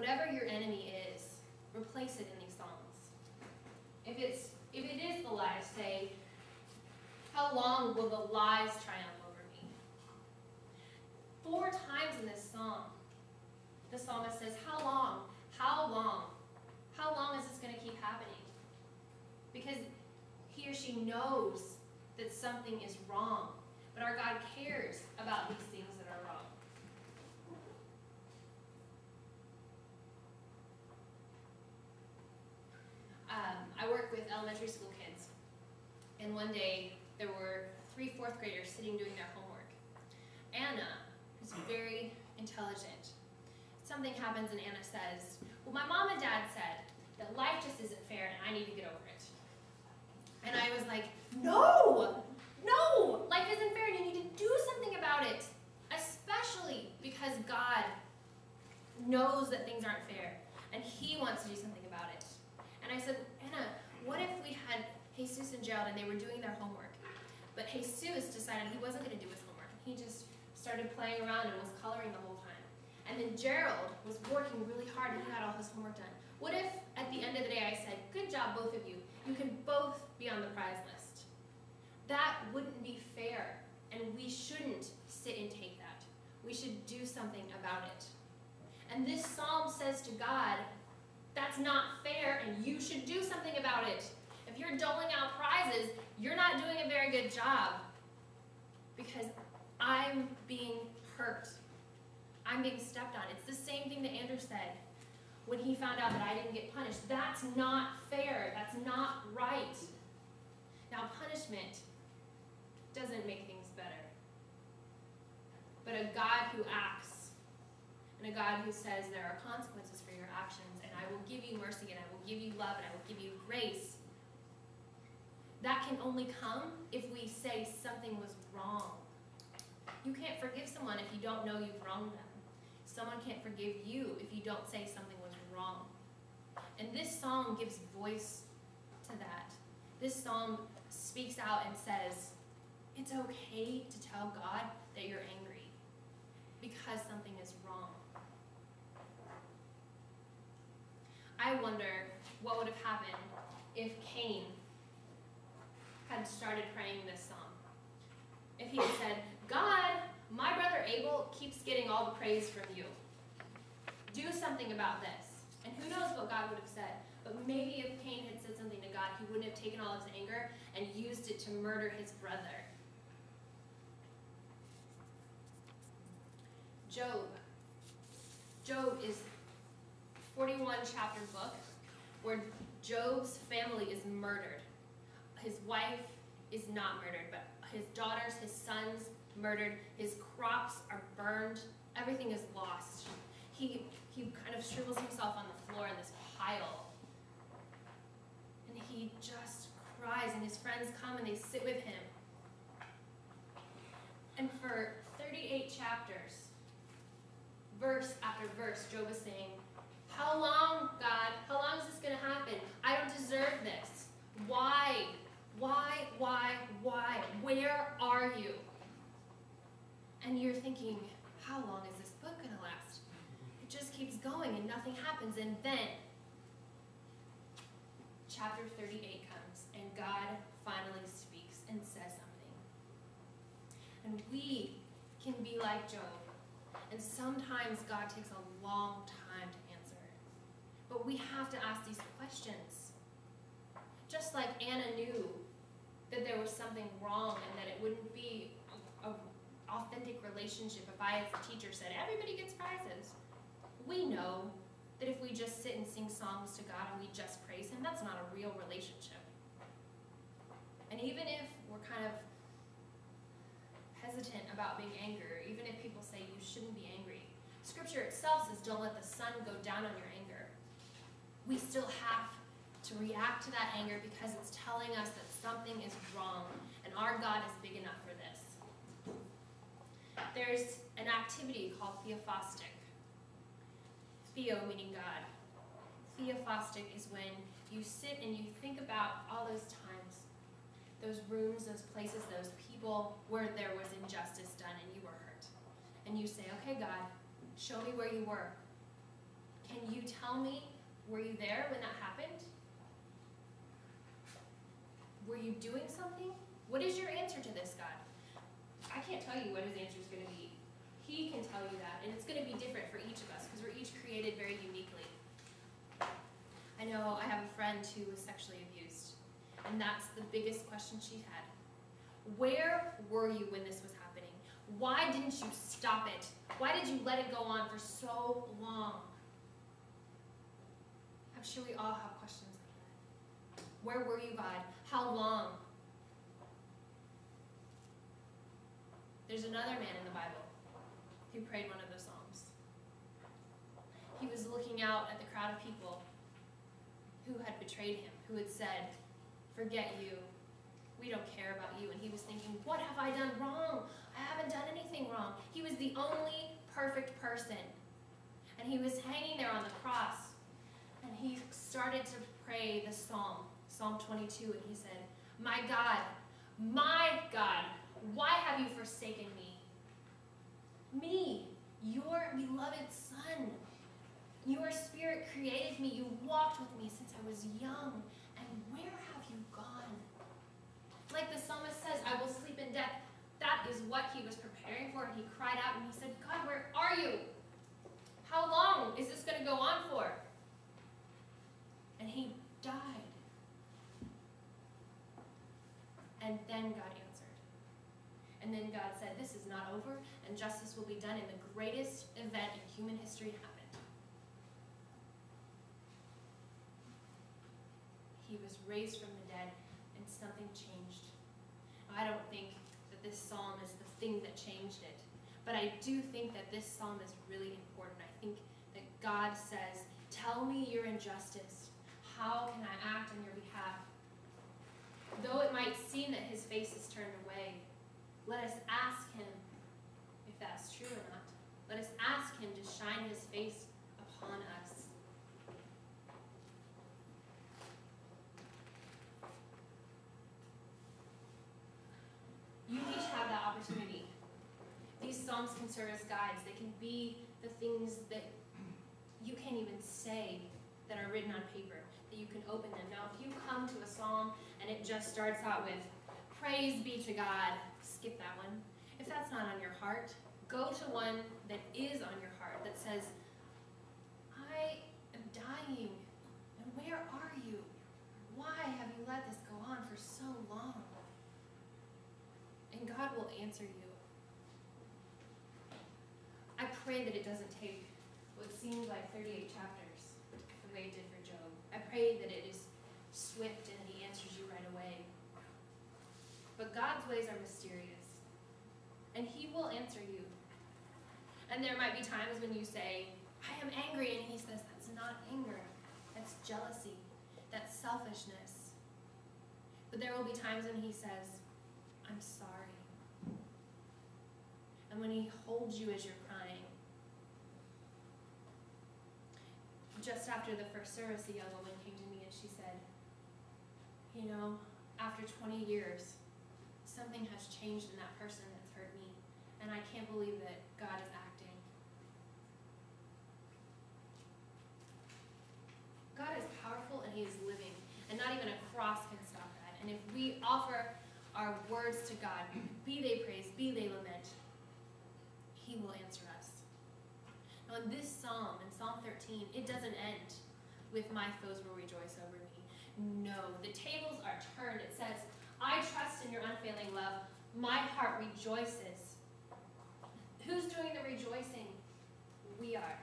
whatever your enemy is, replace it in these songs. If it is the lies, say, how long will the lies triumph over me? 4 times in this song, the psalmist says, how long? How long? How long is this going to keep happening? Because he or she knows that something is wrong, but our God cares about these things that are wrong. I work with elementary school kids, and one day there were 3 4th graders sitting doing their homework. Anna, who's very intelligent, something happens and Anna says, well, my mom and dad said that life just isn't fair and I need to get over it. And I was like, no, life isn't fair and you need to do something about it, especially because God knows that things aren't fair and he wants to do something about it. And I said, Anna, what if we had Jesus and Gerald and they were doing their homework, but Jesus decided he wasn't going to do his homework. He just started playing around and was coloring the whole time. And then Gerald was working really hard and he had all his homework done. What if at the end of the day I said, good job both of you, you can both be on the prize list? That wouldn't be fair, and we shouldn't sit and take that. We should do something about it. And this psalm says to God, that's not fair and you should do something about it. If you're doling out prizes, you're not doing a very good job because I'm being hurt. I'm being stepped on. It's the same thing that Andrew said when he found out that I didn't get punished. That's not fair. That's not right. Now, punishment doesn't make things better. But a God who acts and a God who says there are consequences for your actions and I will give you mercy and I will give you love and I will give you grace, that can only come if we say something was wrong. You can't forgive someone if you don't know you've wronged them. Someone can't forgive you if you don't say something was wrong. And this psalm gives voice to that. This psalm speaks out and says, it's okay to tell God that you're angry because something is wrong. I wonder what would have happened if Cain had started praying this psalm. If he had said, God, my brother Abel keeps getting all the praise from you. Do something about this. And who knows what God would have said. But maybe if Cain had said something to God, he wouldn't have taken all his anger and used it to murder his brother. Job is a 41 chapter book where Job's family is murdered. His wife is not murdered, but his daughters, his sons murdered, his crops are burned, everything is lost. He kind of shrivels himself on the floor in this pile. And he just cries, and his friends come and they sit with him. And for 38 chapters, verse after verse, Job is saying, how long, God? How long is this going to happen? I don't deserve this. Why? Where are you? And you're thinking, how long is this book going to last? It just keeps going and nothing happens. And then, chapter 38 comes and God finally speaks and says something. And we can be like Job. And sometimes God takes a long time to answer. But we have to ask these questions. Just like Anna knew that there was something wrong and that it wouldn't be an authentic relationship if I, as a teacher, said, everybody gets prizes. We know that if we just sit and sing songs to God and we just praise him, that's not a real relationship. And even if we're kind of hesitant about being angry, even if people say you shouldn't be angry, Scripture itself says don't let the sun go down on your anger. We still have to react to that anger because it's telling us that something is wrong, and our God is big enough for this. There's an activity called theophostic. Theo meaning God. Theophostic is when you sit and you think about all those times, those rooms, those places, those people where there was injustice done and you were hurt. And you say, okay, God, show me where you were. Can you Were you there when that happened? Were you doing something? What is your answer to this, God? I can't tell you what his answer is going to be. He can tell you that, and it's going to be different for each of us because we're each created very uniquely. I know I have a friend who was sexually abused, and that's the biggest question she had. Where were you when this was happening? Why didn't you stop it? Why did you let it go on for so long? I'm sure we all have questions like that. Where were you, God? How long? There's another man in the Bible who prayed one of the Psalms. He was looking out at the crowd of people who had betrayed him, who had said, "Forget you. We don't care about you." And he was thinking, what have I done wrong? I haven't done anything wrong. He was the only perfect person. And he was hanging there on the cross. And he started to pray the psalm, Psalm 22, and he said, my God, why have you forsaken me? Me, your beloved son. Your spirit created me. You walked with me since I was young. And where have you gone? Like the psalmist says, I will sleep in death. That is what he was preparing for. And he cried out and he said, God, where are you? How long is this going to go on for? And he died. And then God answered. And then God said, this is not over, and justice will be done in the greatest event in human history happened. He was raised from the dead, and something changed. Now, I don't think that this psalm is the thing that changed it, but I do think that this psalm is really important. I think that God says, tell me your injustice. How can I act on your behalf? Though it might seem that his face is turned away, let us ask him if that's true or not. Let us ask him to shine his face upon us. You each have that opportunity. These psalms can serve as guides. They can be the things that you can't even say that are written on paper, that you can open them. Now, if you come to a psalm and it just starts out with, praise be to God, skip that one. If that's not on your heart, go to one that is on your heart, that says, I am dying, and where are you? Why have you let this go on for so long? And God will answer you. I pray that it doesn't take what seems like 38 chapters, the way it did for Job. I pray that it is swift and that he answers you right away. But God's ways are mysterious, and he will answer you. And there might be times when you say, I am angry, and he says, that's not anger. That's jealousy. That's selfishness. But there will be times when he says, I'm sorry. And when he holds you as you're crying. Just after the first service, a young woman came to me and she said, you know, after 20 years, something has changed in that person that's hurt me, and I can't believe that God is acting. God is powerful and he is living, and not even a cross can stop that. And if we offer our words to God, be they praise, be they lament, he will answer us. Now in this psalm, in Psalm 13, it doesn't end with my foes will rejoice over me. No, the tables are turned. It says, I trust in your unfailing love. My heart rejoices. Who's doing the rejoicing? We are.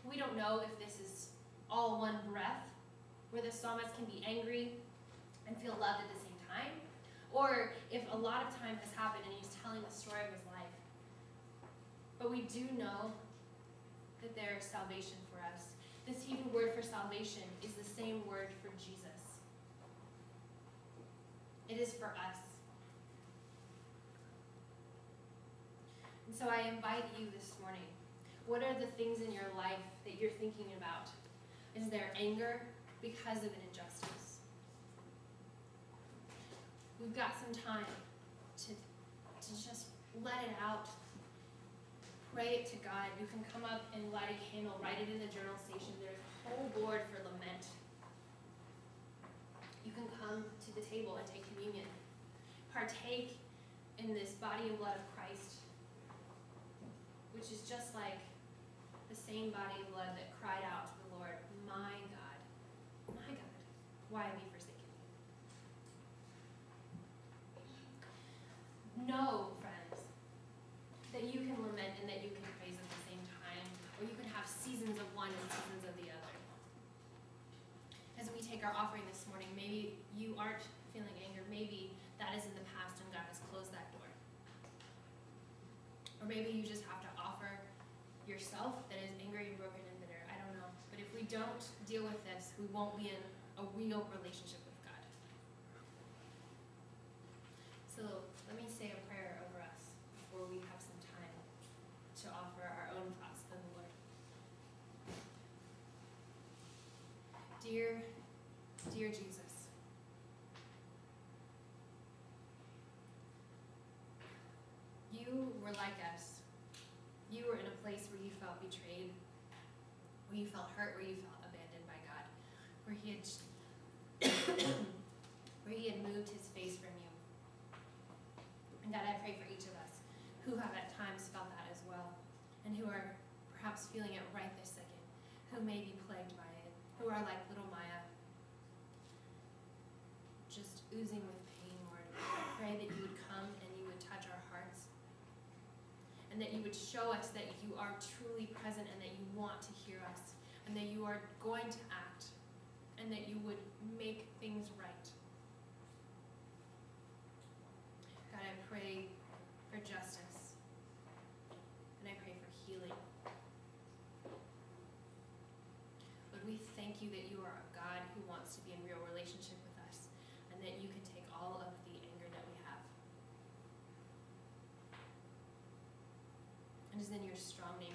We don't know if this is all one breath, where the psalmist can be angry and feel loved at the same time, or if a lot of time has happened and he's telling the story of his life. But we do know that there is salvation for us. This Hebrew word for salvation is the same word for Jesus. It is for us. And so I invite you this morning, what are the things in your life that you're thinking about? Is there anger because of an injustice? We've got some time to just let it out. Pray it to God. You can come up and light a candle, write it in the journal station. There's a full board for lament. You can come to the table and take communion. Partake in this body and blood of Christ, which is just like the same body and blood that cried out to the Lord, my God, why have you forsaken me? Know, friends, that you can lament and that you can praise at the same time, or you can have seasons of one and seasons of the other. As we take our offering this morning, maybe you aren't feeling anger. Maybe that is in the past and God has closed that door. Or maybe you just have to offer yourself that is angry and broken and bitter. I don't know. But if we don't deal with this, we won't be in a real relationship with God. So let me say a prayer over us before we have some time to offer our own thoughts to the Lord. Dear Jesus, you were like us. You were in a place where you felt betrayed, where you felt hurt, where you felt abandoned by God, where he had moved his face from you. And God, I pray for each of us who have at times felt that as well, and who are perhaps feeling it right this second, who may be plagued by it, who are like little Maya, just oozing with pain, Lord. I pray that you would come and you would touch our hearts, and that you would show us that you are truly present and that you want to hear us, and that you are going to act, and that you would make things right. God, I pray for justice, and I pray for healing. Lord, we thank you that you are a God who wants to be in real relationship with us, and that you can take all of the anger that we have. It is in your strong name